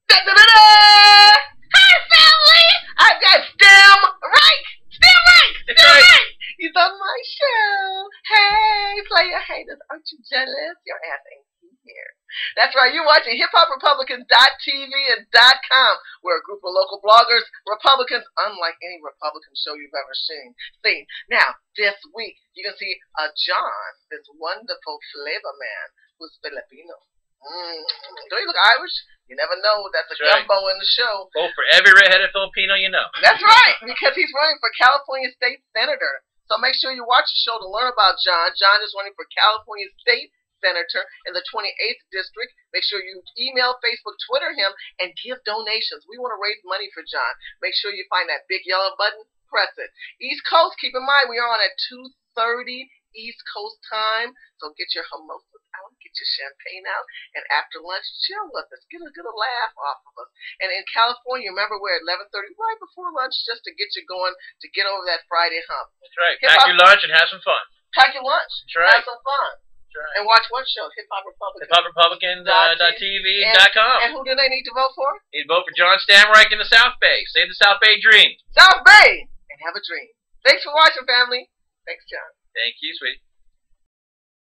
Da-da-da-da! Hi, family! I've got Stem Right! Stem Right! That's Stem right. Right! He's on my show. Hey, player haters, aren't you jealous? Your ass ain't here. That's right, you're watching HipHopRepublicans.tv and .com. We're a group of local bloggers, Republicans, unlike any Republican show you've ever seen. Now, this week, you can see John, this wonderful flavor man, who's Filipino. Don't you look Irish? You never know. That's a That's right. gumbo in the show. Vote for every redheaded Filipino you know. That's right, because he's running for California State Senator. So make sure you watch the show to learn about John. John is running for California State Senator in the 28th District. Make sure you email, Facebook, Twitter him, and give donations. We want to raise money for John. Make sure you find that big yellow button. Press it. East Coast, keep in mind, we are on at 2:30 East Coast time. So get your mimosas out, get your champagne out, and after lunch, chill with us. Get a laugh off of us. And in California, remember, we're at 11:30, right before lunch, just to get you going, to get over that Friday hump. That's right. Pack your lunch and have some fun. Pack your lunch. That's right. Have some fun. That's right. And watch what show? Hip Hop Republican. HipHopRepublican.tv and .com. And who do they need to vote for? You need to vote for John Stamreich in the South Bay. Save the South Bay dream. South Bay! And have a dream. Thanks for watching, family. Thanks, John. Thank you, sweetie.